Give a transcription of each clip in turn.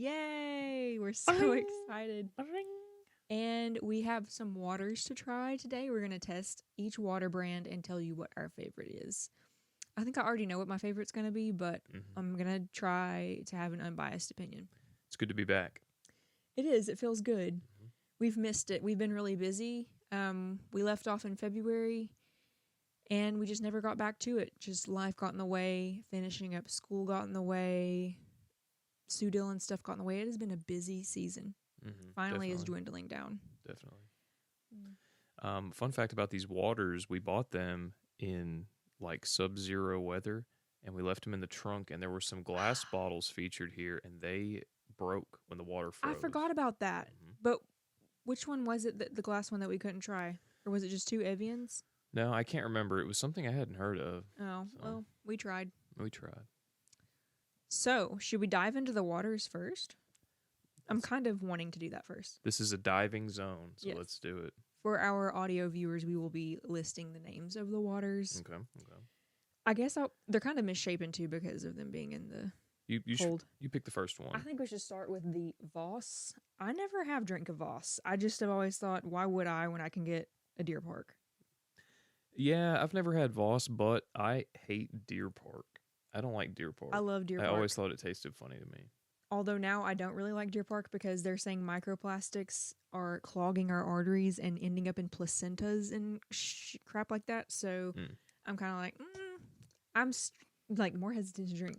Yay! We're so excited. And we have some waters to try today. We're going to test each water brand and tell you what our favorite is. I think I already know what my favorite's going to be, but I'm going to try to have an unbiased opinion. It's good to be back. It is. It feels good. We've missed it. We've been really busy. We left off in February, and we just never got back to it. Just life got in the way. Finishing up school got in the way. Sue Dillon stuff got in the way. It has been a busy season. Finally is dwindling down. Definitely. Fun fact about these waters, we bought them in like sub-zero weather, and we left them in the trunk, and there were some glass bottles featured here, and they broke when the water froze. I forgot about that. But which one was it, the glass one that we couldn't try? Or was it just 2 Evians? No, I can't remember. It was something I hadn't heard of. Oh, so. Well, we tried. We tried. So, should we dive into the waters first? I'm kind of wanting to do that first. This is a diving zone, so let's do it. For our audio viewers, we will be listing the names of the waters. Okay. I guess they're kind of misshapen too because of them being in the cold. You pick the first one. I think we should start with the Voss. I never have drank a Voss. I just have always thought, why would I when I can get a Deer Park? Yeah, I've never had Voss, but I hate Deer Park. I don't like Deer Park. I love Deer Park. I always thought it tasted funny to me. Although now I don't really like Deer Park because they're saying microplastics are clogging our arteries and ending up in placentas and crap like that. So I'm kind of like, I'm like more hesitant to drink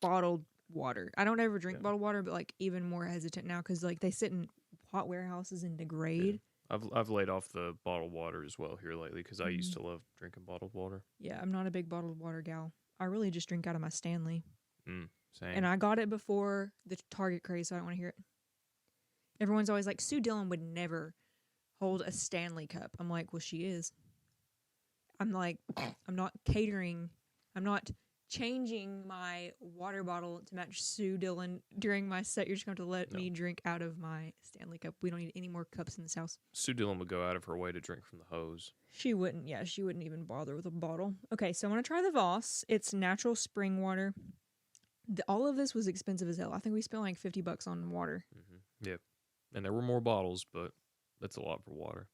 bottled water. I don't ever drink bottled water, but like even more hesitant now because like they sit in hot warehouses and degrade. Yeah. I've laid off the bottled water as well here lately because I used to love drinking bottled water. Yeah, I'm not a big bottled water gal. I really just drink out of my Stanley. Same. And I got it before the Target craze, so I don't want to hear it. Everyone's always like, Sue Dillon would never hold a Stanley cup. I'm like, well, she is. I'm like, I'm not catering. I'm not changing my water bottle to match Sue Dillon during my set. You're just going to let me drink out of my Stanley cup. We don't need any more cups in this house. Sue Dillon would go out of her way to drink from the hose. She wouldn't. Yeah, she wouldn't even bother with a bottle. Okay, so I'm going to try the Voss. It's natural spring water. All of this was expensive as hell. I think we spent like $50 on water. Yep. And there were more bottles, but that's a lot for water.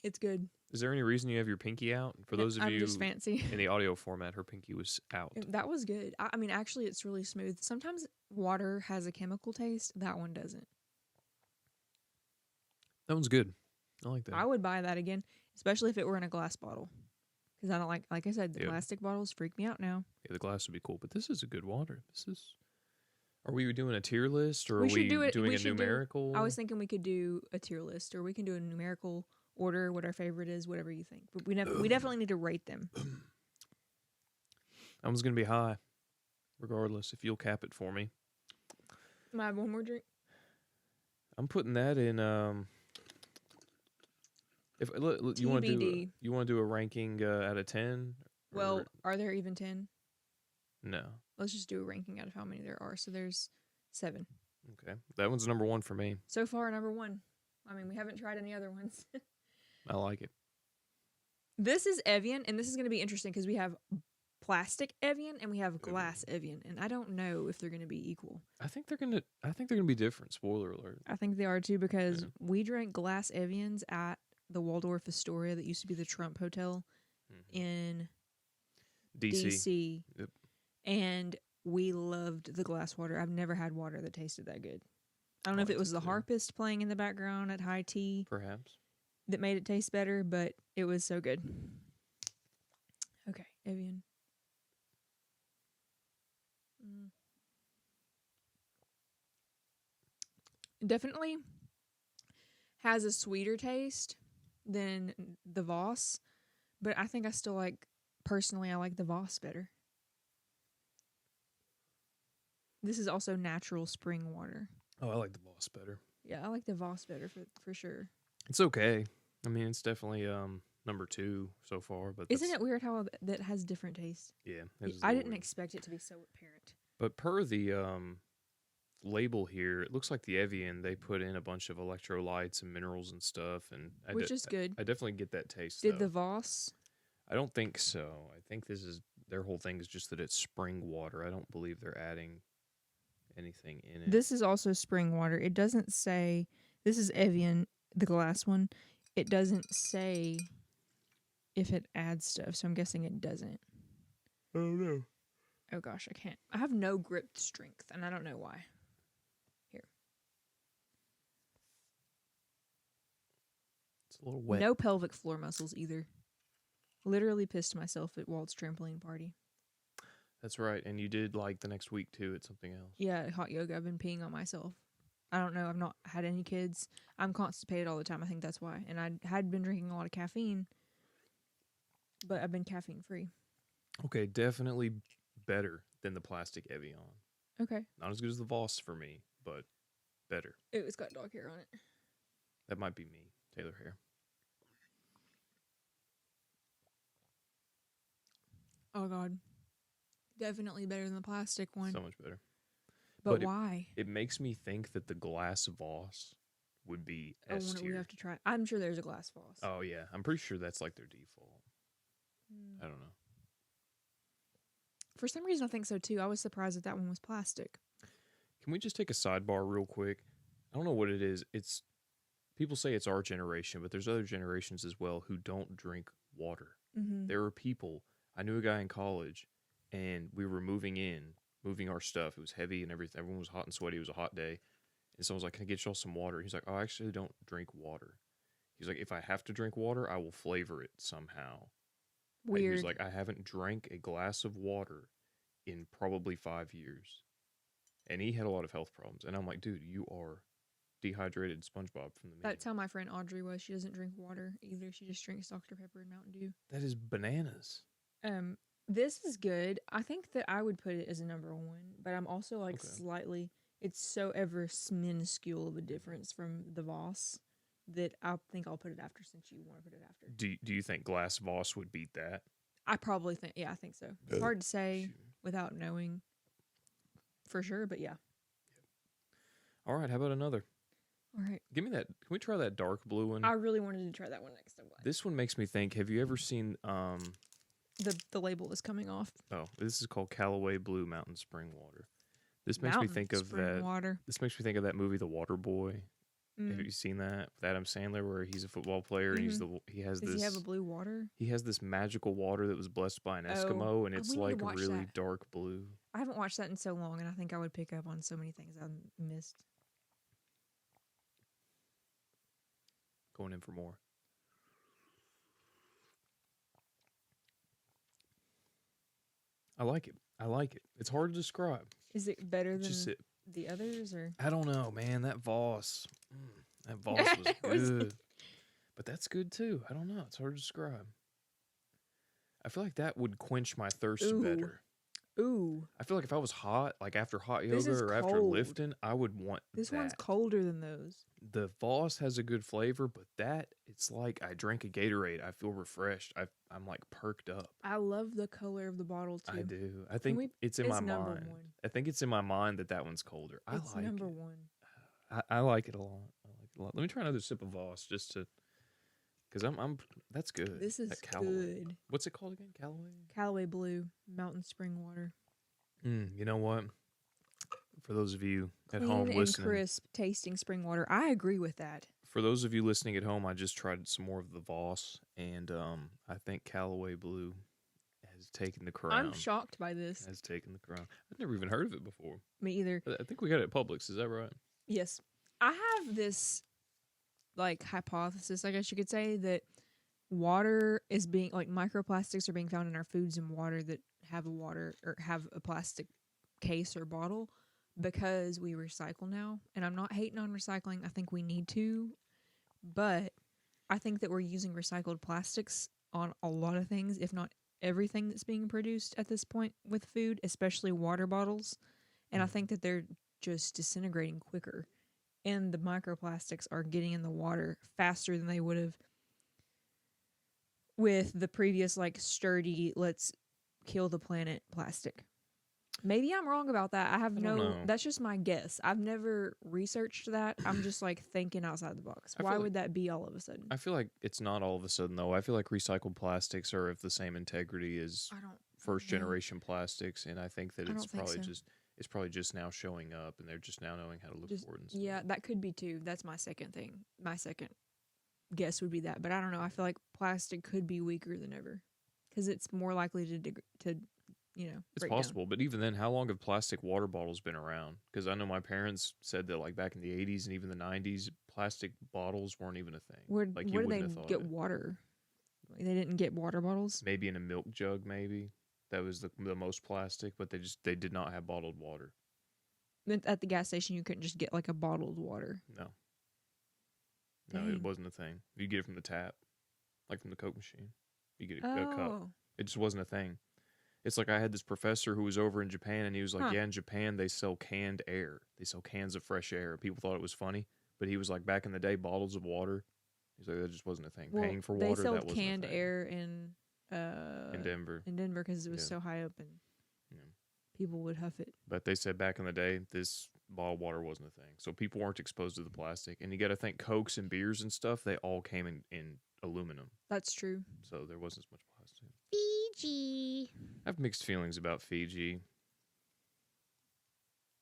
It's good. Is there any reason you have your pinky out? For those of I'm you just fancy. in the audio format, her pinky was out. That was good. I mean, actually, it's really smooth. Sometimes water has a chemical taste. That one doesn't. That one's good. I like that. I would buy that again, especially if it were in a glass bottle. Because I don't like I said, the plastic bottles freak me out now. Yeah, the glass would be cool, but this is a good water. Are we doing a tier list, or are we doing a numerical? I was thinking we could do a tier list, or we can do a numerical order, what our favorite is, whatever you think. But we definitely need to rate them. That one's going to be high, regardless, if you'll cap it for me. Am I have one more drink? I'm putting that in... If you want to do a ranking out of 10? Well, are there even 10? No. Let's just do a ranking out of how many there are. So there's 7. Okay. That one's number 1 for me. So far, number 1. I mean, we haven't tried any other ones. I like it. This is Evian, and this is going to be interesting because we have plastic Evian and we have glass Evian, and I don't know if they're going to be equal. I think they're going to be different. Spoiler alert. I think they are too because we drank glass Evians at the Waldorf Astoria that used to be the Trump Hotel in DC. Yep. And we loved the glass water. I've never had water that tasted that good. I don't know if it was the harpist playing in the background at high tea. Perhaps. That made it taste better, but it was so good. Okay, Evian. Definitely has a sweeter taste than the Voss, but I think I still personally, I like the Voss better. This is also natural spring water. Oh, I like the Voss better. Yeah, I like the Voss better for sure. It's okay. I mean, it's definitely number 2 so far. But isn't it weird how that has different taste? Yeah. I didn't expect it to be so apparent. But per the label here, it looks like the Evian, they put in a bunch of electrolytes and minerals and stuff. Which is good. I definitely get that taste, Did the Voss? I don't think so. I think this is their whole thing is just that it's spring water. I don't believe they're adding anything in it. This is also spring water. It doesn't say, this is Evian, the glass one. It doesn't say if it adds stuff, so I'm guessing it doesn't. Oh no. Oh gosh, I can't. I have no grip strength, and I don't know why. Here. It's a little wet. No pelvic floor muscles either. Literally pissed myself at Walt's trampoline party. That's right. And you did like the next week too at something else. Yeah, hot yoga. I've been peeing on myself. I don't know. I've not had any kids. I'm constipated all the time. I think that's why. And I had been drinking a lot of caffeine, but I've been caffeine free. Okay, definitely better than the plastic Evian. Okay. Not as good as the Voss for me, but better. It's got dog hair on it. That might be me, Taylor hair. Oh God. Definitely better than the plastic one. So much better. But why? It makes me think that the glass Voss would be S tier. We have to try. I'm sure there's a glass Voss. Oh yeah, I'm pretty sure that's like their default. I don't know. For some reason, I think so too. I was surprised that one was plastic. Can we just take a sidebar real quick? I don't know what it is. It's people say it's our generation, but there's other generations as well who don't drink water. Mm-hmm. There are people. I knew a guy in college, and we were moving our stuff. It was heavy and everything. Everyone was hot and sweaty. It was a hot day. And someone was like, "Can I get y'all some water?" He's like, "Oh, I actually don't drink water." He's like, "If I have to drink water, I will flavor it somehow." Weird. And he was like, "I haven't drank a glass of water in probably 5 years." And he had a lot of health problems. And I'm like, dude, you are dehydrated SpongeBob from the meme. That's how my friend Audrey was. She doesn't drink water either. She just drinks Dr. Pepper and Mountain Dew. That is bananas. This is good. I think that I would put it as a number one, but I'm also like slightly, it's so ever minuscule of a difference from the Voss that I think I'll put it after since you want to put it after. Do you think glass Voss would beat that? I probably think, yeah, I think so. It's hard to say without knowing for sure, but yeah. All right, how about another? All right. Give me that. Can we try that dark blue one? I really wanted to try that one next. I'm glad. This one makes me think, have you ever seen the label is coming off. Oh, this is called Callaway Blue Mountain Spring Water. This makes me think of that. Water. This makes me think of that movie, The Water Boy. Have you seen that with Adam Sandler, where he's a football player and Does he has he have a blue water? He has this magical water that was blessed by an Eskimo, and it's like really dark blue. I haven't watched that in so long, and I think I would pick up on so many things I've missed. Going in for more. I like it. It's hard to describe. Is it better than the others, or? I don't know, man. That Voss was good. But that's good too. I don't know. It's hard to describe. I feel like that would quench my thirst better. Ooh. I feel like if I was hot, like after hot yoga or after lifting, I would want this one's colder than those. The Voss has a good flavor, but it's like I drank a Gatorade. I feel refreshed. I'm like perked up. I love the color of the bottle too. I do. I think it's in my mind. I think it's in my mind that one colder. It's number one. I like it a lot. Let me try another sip of Voss just to, because I'm that's good. This is good. What's it called again? Callaway Blue Mountain Spring Water. You know what? For those of you at Clean home and listening, crisp tasting spring water. I agree with that. For those of you listening at home, I just tried some more of the Voss, and I think Callaway Blue has taken the crown. I'm shocked by this. Has taken the crown. I've never even heard of it before. Me either. I think we got it at Publix. Is that right? Yes. I have this like hypothesis, I guess you could say, that water is being like microplastics are being found in our foods and water that have a plastic case or bottle because we recycle now. And I'm not hating on recycling. I think we need to, but I think that we're using recycled plastics on a lot of things, if not everything that's being produced at this point with food, especially water bottles. And I think that they're just disintegrating quicker. And the microplastics are getting in the water faster than they would have with the previous, like, sturdy, let's kill the planet plastic. Maybe I'm wrong about that. I don't know. That's just my guess. I've never researched that. I'm just, like, thinking outside the box. Why would that be all of a sudden? I feel like it's not all of a sudden, though. I feel like recycled plastics are of the same integrity as first generation plastics, and I think that I it's don't think probably so. it's probably just now showing up, and they're just now knowing how to look for it. And stuff. Yeah, that could be too. That's my second thing. My second guess would be that, but I don't know. I feel like plastic could be weaker than ever because it's more likely to It's break possible, but even then, how long have plastic water bottles been around? Because I know my parents said that like back in the 80s and even the 90s, plastic bottles weren't even a thing. down. Like you Where did wouldn't they have thought get it. water? Like, they didn't get water bottles. Maybe in a milk jug, maybe that was the most plastic, but they did not have bottled water. At the gas station, you couldn't just get like a bottled water. No, Dang. it wasn't a thing. You get it from the tap, like from the Coke machine. You get a cup. Oh, It just wasn't a thing. It's like I had this professor who was over in Japan, and he was like, Huh. "Yeah, in Japan they sell canned air. They sell cans of fresh air." People thought it was funny, but he was like, back in the day, bottles of water. He's like, that just wasn't a thing. well, Paying for they water, that sold wasn't canned a thing. air In Denver. in Denver because it was Yeah. so high up and Yeah. people would huff it. But they said back in the day, this bottled water wasn't a thing. So people weren't exposed to the plastic. And you got to think Cokes and beers and stuff, they all came in aluminum. That's true. So there wasn't as much plastic. Fiji. I have mixed feelings about Fiji.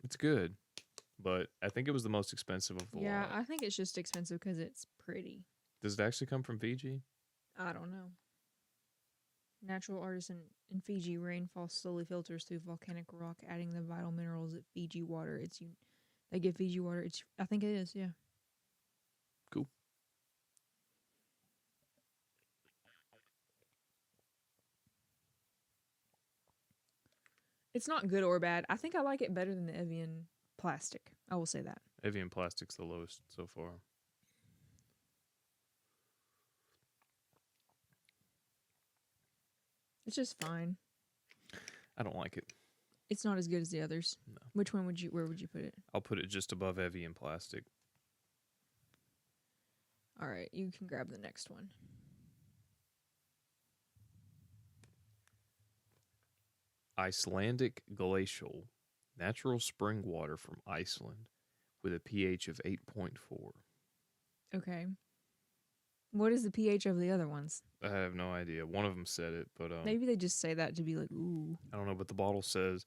It's good, but I think it was the most expensive of the Yeah, lot. I think it's just expensive because it's pretty. Does it actually come from Fiji? I don't know. Natural artisan in Fiji, rainfall slowly filters through volcanic rock, adding the vital minerals that Fiji water. They give Fiji water. I think it is. Yeah. Cool. It's not good or bad. I think I like it better than the Evian plastic. I will say that. Evian plastic's the lowest so far. It's just fine. I don't like it. It's not as good as the others. No. Where would you put it? I'll put it just above Evian plastic. All right, you can grab the next one. Icelandic glacial natural spring water from Iceland with a pH of 8.4. Okay. What is the pH of the other ones? I have no idea. One of them said it, but Maybe they just say that to be like, ooh. I don't know. But the bottle says,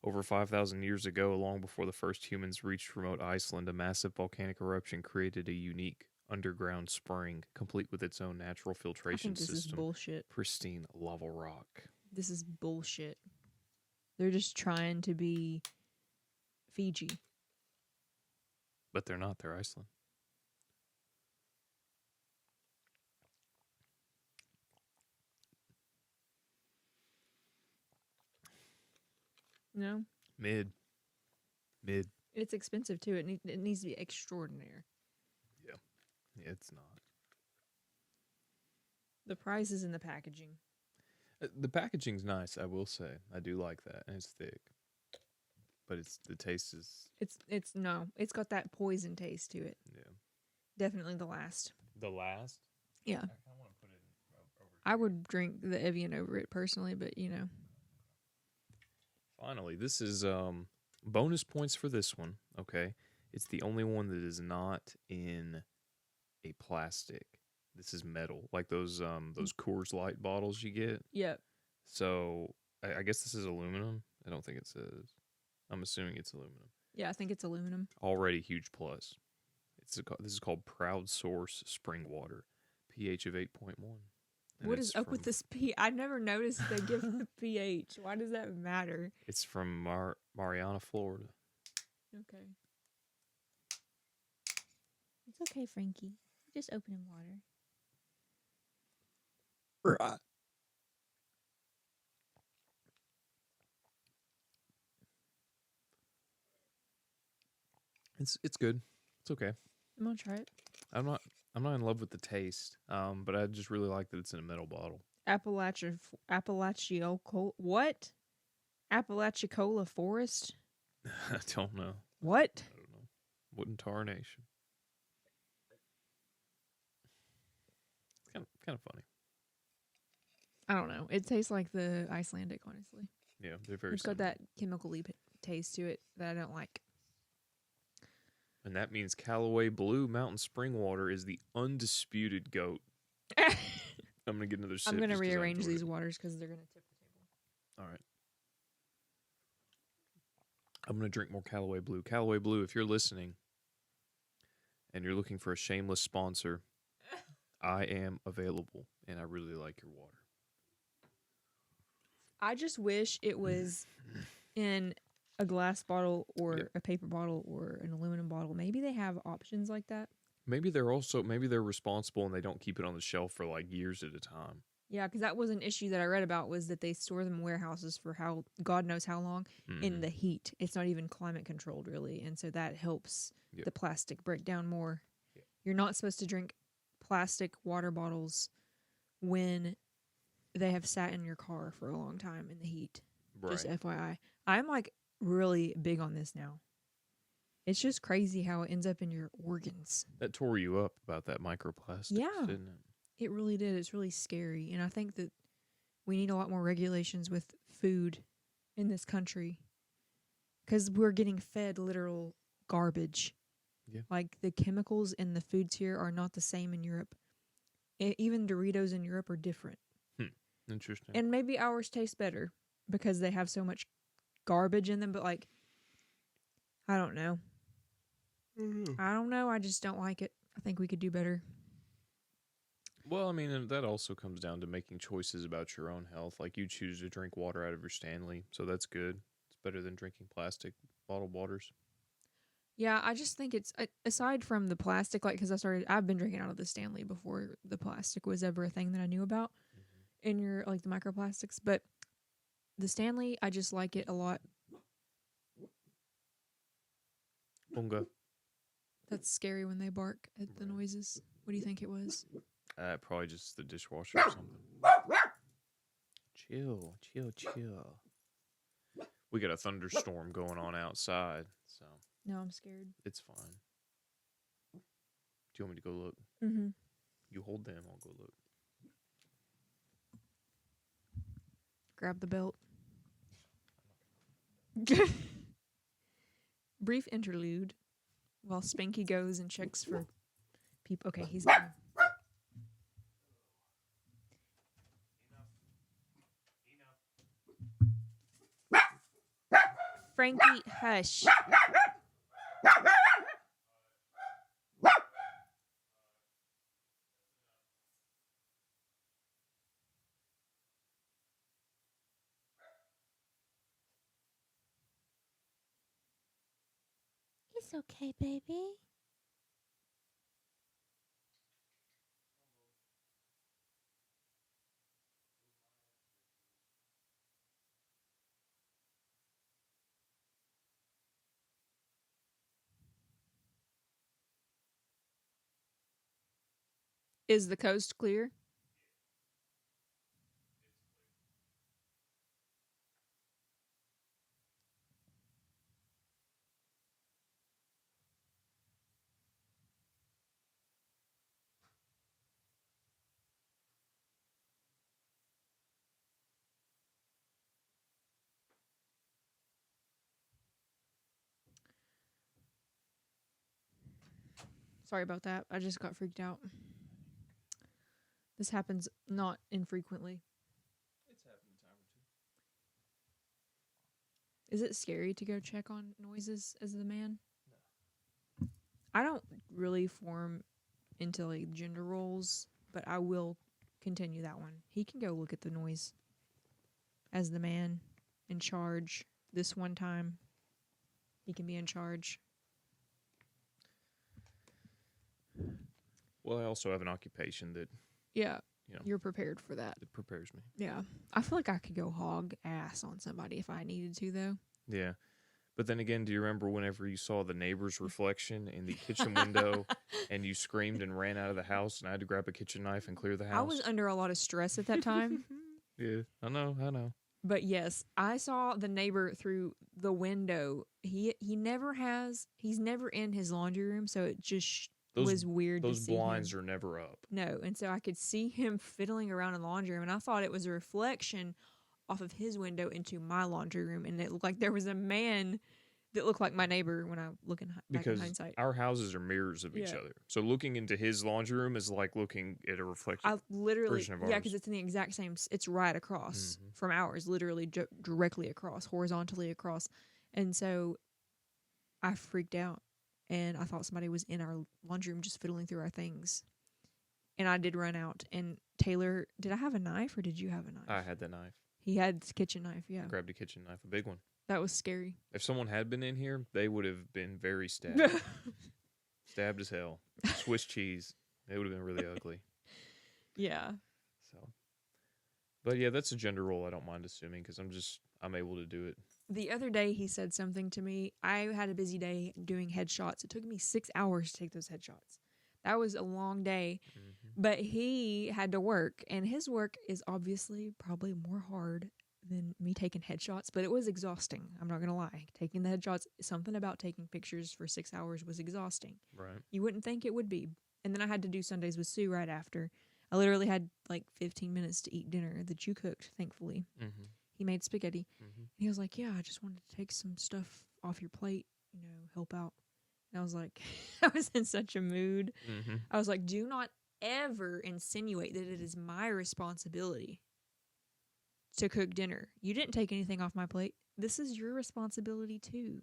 over 5,000 years ago, long before the first humans reached remote Iceland, a massive volcanic eruption created a unique underground spring, complete with its own natural I filtration think this is system. bullshit. Pristine lava rock. This is bullshit. They're just trying to be Fiji. But they're not. They're Iceland. No? Mid. It's expensive too. It needs to be extraordinary. Yeah, it's not. The price is in the packaging. The packaging's nice, I will say. I do like that, and it's thick. But the taste is It's got that poison taste to it. yeah. Definitely the last. The last. Yeah. I kind of want to put it over. I would drink the Evian over it personally, but Finally, this is bonus points for this one. Okay, it's the only one that is not in a plastic. This is metal, like those Coors Light bottles you get. Yep. So I guess this is aluminum. I don't think it says. I'm assuming it's aluminum. Yeah, I think it's aluminum. Already huge plus. This is called Proud Source Spring Water, pH of 8.1. What is up with this pH? I never noticed they give the pH. Why does that matter? It's from Mariana, Florida. Okay. It's okay, Frankie. Just opening water. Right. It's good. It's okay. I'm gonna try it. I'm not in love with the taste. But I just really like that it's in a metal bottle. What? Apalachicola Forest? I don't know. What? I don't know. What in tarnation? It's kind of funny. I don't know. It tastes like the Icelandic, honestly. Yeah, they're very It's got that chemically taste to it that I don't like. And that means Callaway Blue Mountain Spring Water is the undisputed GOAT. I'm going to get another sip. I'm gonna just 'cause I rearrange enjoyed these it. waters because they're gonna tip the table. All right. I'm going to drink more Callaway Blue. Callaway Blue, if you're listening and you're looking for a shameless sponsor, I am available, and I really like your water. I just wish it was in a glass bottle or a paper bottle or an aluminum bottle. Maybe they have options like that. Maybe they're responsible and they don't keep it on the shelf for like years at a time. Yeah, because that was an issue that I read about, was that they store them in warehouses for God knows how long in the heat. It's not even climate controlled, really. And so that helps the plastic break down more. Yep. You're not supposed to drink plastic water bottles when they have sat in your car for a long time in the heat. Right. Just FYI. I'm like really big on this now. It's just crazy how it ends up in your organs. That tore you up about that microplastic, didn't it? It really did. It's really scary. And I think that we need a lot more regulations with food in this country, because we're getting fed literal garbage. Yeah. Like the chemicals in the foods here are not the same in Europe. Even Doritos in Europe are different. Interesting. And maybe ours taste better because they have so much garbage in them. But like, I don't know. I don't know. I just don't like it. I think we could do better. Well, I mean, that also comes down to making choices about your own health. Like, you choose to drink water out of your Stanley, so that's good. It's better than drinking plastic bottled waters. Yeah, I just think it's, aside from the plastic, like, because I've been drinking out of the Stanley before the plastic was ever a thing that I knew about in your, like, the microplastics. But the Stanley, I just like it a lot. Bunga. That's scary when they bark at the noises. What do you think it was? Probably just the dishwasher or something. Chill. We got a thunderstorm going on outside, so. No, I'm scared. It's fine. Do you want me to go look? Mm-hmm. You hold them, I'll go look. Grab the belt. Brief interlude while Spanky goes and checks for people. Okay, he's gone. Frankie, hush. It's okay, baby. Is the coast clear? Sorry about that. I just got freaked out. This happens not infrequently. It's happened a time or two. Is it scary to go check on noises as the man? No. I don't really form into like gender roles, but I will continue that one. He can go look at the noise as the man in charge. This one time, he can be in charge. Well, I also have an occupation that... Yeah, you're prepared for that. It prepares me. Yeah. I feel like I could go hog ass on somebody if I needed to, though. Yeah. But then again, do you remember whenever you saw the neighbor's reflection in the kitchen window and you screamed and ran out of the house and I had to grab a kitchen knife and clear the house? I was under a lot of stress at that time. Yeah, I know. But yes, I saw the neighbor through the window. He's never in his laundry room, so it just was weird to see him. Those blinds are never up. No, and so I could see him fiddling around in the laundry room, and I thought it was a reflection off of his window into my laundry room, and it looked like there was a man that look like my neighbor when I look back in Because hindsight. our houses are mirrors of each Yeah. other. So looking into his laundry room is like looking at a reflected I literally, version of yeah, ours. because it's in the exact same. It's right across Mhm. from ours, literally directly across, horizontally across, and so I freaked out, and I thought somebody was in our laundry room just fiddling through our things, and I did run out. And Taylor, did I have a knife or did you have a knife? I had the knife. He had the kitchen knife. Yeah, I grabbed a kitchen knife, a big one. that was scary. If someone had been in here, they would have been very stabbed. Stabbed as hell. Swiss cheese. It would have been really ugly. Yeah. So, but yeah, that's a gender role I don't mind assuming because I'm able to do it. The other day he said something to me. I had a busy day doing headshots. It took me 6 hours to take those headshots. That was a long day, but he had to work, and his work is obviously probably more hard than me taking headshots, but it was exhausting. I'm not going to lie. Taking the headshots, something about taking pictures for 6 hours was exhausting. Right. You wouldn't think it would be. And then I had to do Sundays with Sue right after. I literally had like 15 minutes to eat dinner that you cooked, thankfully. Mm-hmm. He made spaghetti. Mm-hmm. And he was like, yeah, I just wanted to take some stuff off your plate, help out. And I was like, I was in such a mood. Mm-hmm. I was like, do not ever insinuate that it is my responsibility to cook dinner. You didn't take anything off my plate. This is your responsibility too.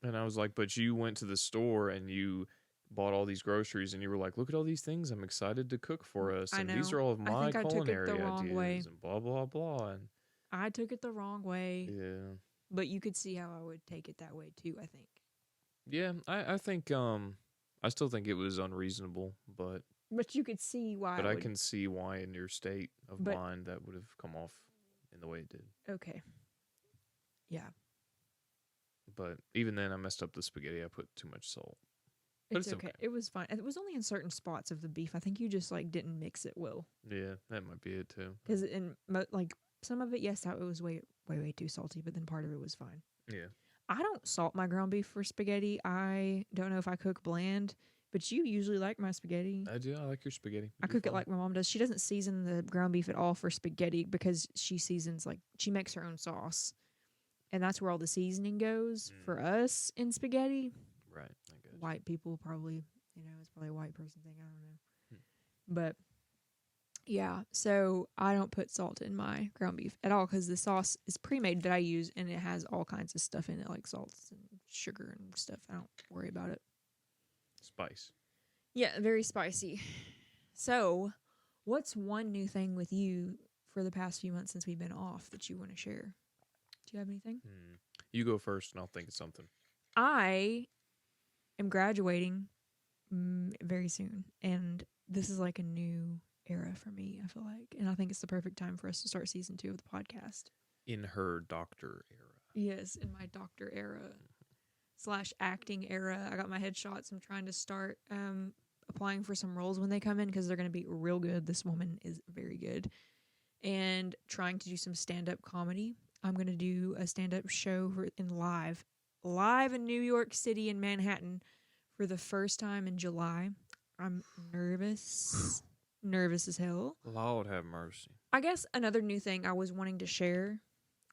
And I was like, but you went to the store and you bought all these groceries and you were like, look at all these things I'm excited to cook for us. I And these know. are all of I my think I took it culinary the wrong ideas way. and blah, blah, blah. And I took it the wrong way, yeah. but you could see how I would take it that way too, I think. Yeah, I think, I still think it was unreasonable, but you could see why. I can see why in your state of But- mind that would have come off in the way it did. Okay. Yeah. But even then, I messed up the spaghetti. I put too much salt. But It's it's okay. okay. It was fine. It was only in certain spots of the beef. I think you just didn't mix it well. Yeah, that might be it too. Because some of it, yes, it was way too salty, but then part of it was fine. Yeah. I don't salt my ground beef for spaghetti. I don't know if I cook bland, but you usually like my spaghetti. I do. I like your spaghetti. I cook it like my mom does. She doesn't season the ground beef at all for spaghetti because she seasons she makes her own sauce. And that's where all the seasoning goes for us in spaghetti. Right. I guess. White people probably, it's probably a white person thing. I don't know. But yeah, so I don't put salt in my ground beef at all because the sauce is pre-made that I use and it has all kinds of stuff in it like salts and sugar and stuff. I don't worry about it. Spice. Yeah, very spicy. So, what's one new thing with you for the past few months since we've been off that you want to share? Do you have anything? You go first and I'll think of something. I am graduating very soon, and this is like a new era for me, I feel like. And I think it's the perfect time for us to start season 2 of the podcast. In her doctor era. Yes, in my doctor era / acting era. I got my headshots. I'm trying to start applying for some roles when they come in because they're going to be real good. This woman is very good. And trying to do some stand-up comedy. I'm going to do a stand-up show live in New York City in Manhattan for the first time in July. I'm nervous. Nervous as hell. Lord have mercy. I guess another new thing I was wanting to share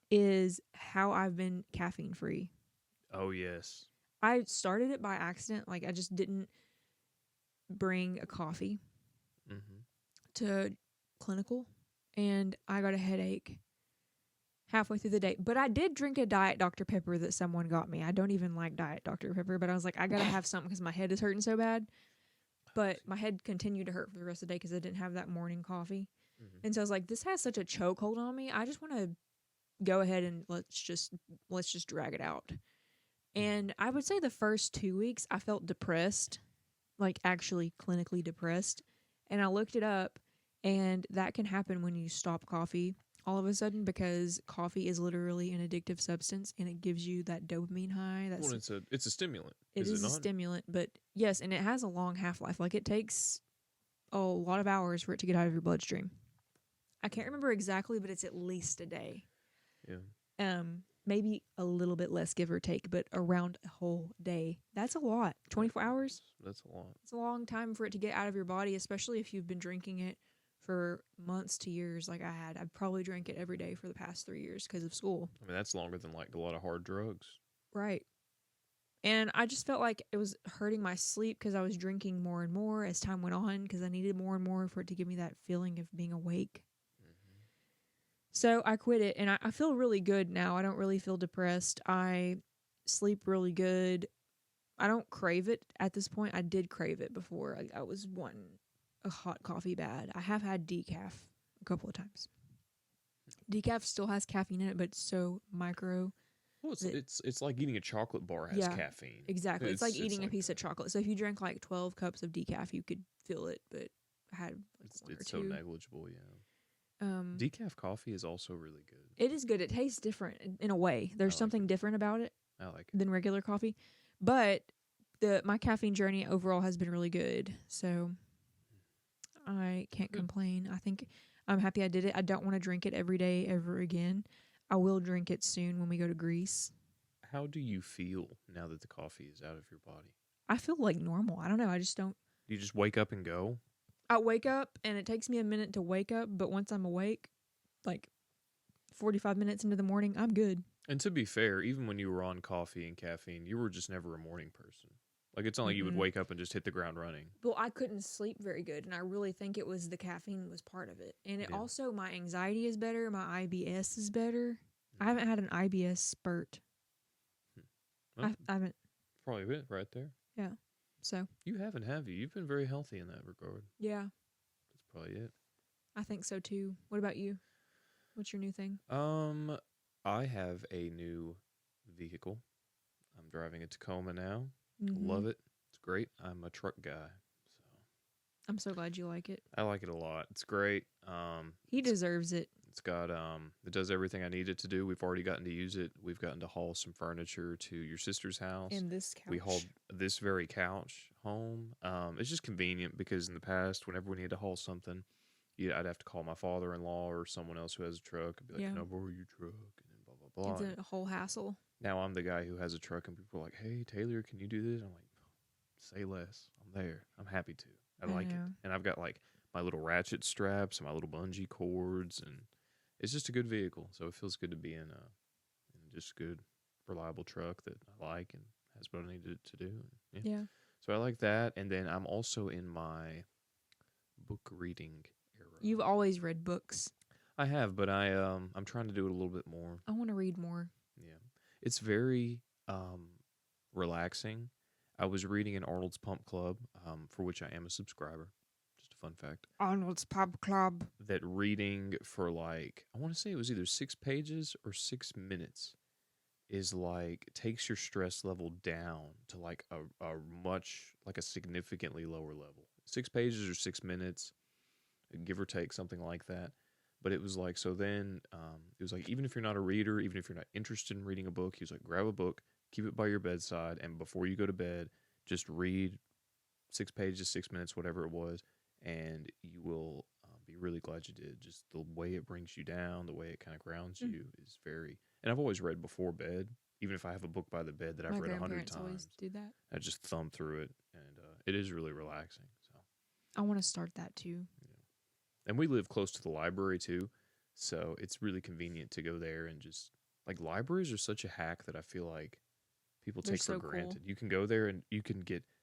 is how I've been caffeine free. Oh, yes. I started it by accident. I just didn't bring a coffee to clinical, and I got a headache halfway through the day. But I did drink a Diet Dr. Pepper that someone got me. I don't even like Diet Dr. Pepper, but I was like, I gotta have something because my head is hurting so bad. But my head continued to hurt for the rest of the day because I didn't have that morning coffee. And so I was like, this has such a chokehold on me. I just want to go ahead and let's just drag it out. And I would say the first 2 weeks I felt depressed, actually clinically depressed. And I looked it up, and that can happen when you stop coffee all of a sudden because coffee is literally an addictive substance and it gives you that dopamine high. Well, it's a stimulant. It is a stimulant, but yes, and it has a long half-life. It takes a lot of hours for it to get out of your bloodstream. I can't remember exactly, but it's at least a day. Yeah. Maybe a little bit less, give or take, but around a whole day. That's a lot. 24 hours? That's a lot. It's a long time for it to get out of your body, especially if you've been drinking it for months to years like I had. I've probably drank it every day for the past 3 years because of school. I mean, that's longer than a lot of hard drugs. Right. And I just felt like it was hurting my sleep because I was drinking more and more as time went on because I needed more and more for it to give me that feeling of being awake. Mm-hmm. So I quit it, and I feel really good now. I don't really feel depressed. I sleep really good. I don't crave it at this point. I did crave it before. I was wanting a hot coffee bad. I have had decaf a couple of times. Decaf still has caffeine in it, but it's so micro. Well, it's like eating a chocolate bar has Yeah, caffeine. exactly. It's like eating a like piece that. of chocolate. So if you drank like 12 cups of decaf, you could feel it, but I had like one or It's so two. negligible, yeah. Decaf coffee is also really good. It is good. It tastes different in a way. There's I like something it. different about it I like it. than regular coffee. But my caffeine journey overall has been really good. So I can't Good. complain. I think I'm happy I did it. I don't want to drink it every day ever again. I will drink it soon when we go to Greece. How do you feel now that the coffee is out of your body? I feel like normal. I don't know. I just don't. Do you just wake up and go? I wake up and it takes me a minute to wake up, but once I'm awake, like 45 minutes into the morning, I'm good. And to be fair, even when you were on coffee and caffeine, you were just never a morning person. Like, it's not like you would wake up and just hit the ground running. Well, I couldn't sleep very good, and I really think it was the caffeine was part of it. And it Yeah. also, my anxiety is better, my IBS is better. I haven't had an IBS spurt. Well, I haven't. probably it right there. Yeah. So. You haven't, have you? You've been very healthy in that regard. Yeah. That's probably it. I think so too. What about you? What's your new thing? I have a new vehicle. I'm driving a Tacoma now. Mm-hmm. Love it. It's great. I'm a truck guy, so I'm so glad you like it. I like it a lot. It's great. He deserves it. It's got it does everything I need it to do. We've already gotten to use it. We've gotten to haul some furniture to your sister's house. And this couch. We hauled this very couch home. It's just convenient because in the past, whenever we needed to haul something, I'd have to call my father-in-law or someone else who has a truck and be like, Yeah. "Can I borrow your truck?" And then blah blah blah. It's a whole hassle. Now I'm the guy who has a truck, and people are like, "Hey Taylor, can you do this?" I'm like, "Say less. I'm there. I'm happy to. I like it." know. And I've got like my little ratchet straps and my little bungee cords, and it's just a good vehicle. So it feels good to be in just a good, reliable truck that I like and has what I need to do. And, Yeah. So I like that, and then I'm also in my book reading era. You've always read books. I have, but I'm trying to do it a little bit more. I want to read more. Yeah, it's very relaxing. I was reading in Arnold's Pump Club, for which I am a subscriber. Just a fun fact. Arnold's Pub Club. That reading for like, I want to say it was either 6 pages or 6 minutes is like, takes your stress level down to like a significantly lower level. 6 pages or 6 minutes, give or take, something like that. But it was like, so then it was like, even if you're not a reader, even if you're not interested in reading a book, he was like, grab a book, keep it by your bedside, and before you go to bed, just read 6 pages, 6 minutes, whatever it was, and you will be really glad you did. Just the way it brings you down, the way it kind of grounds you is very. And I've always read before bed, even if I have a book by the bed that I've read 100 times. Always do that. I just thumb through it, and it is really relaxing. So I want to start that too. and we live close to the library too, so it's really convenient to go there and just like libraries are such a hack that I feel like people They're take for so cool. granted. You can go there and you can get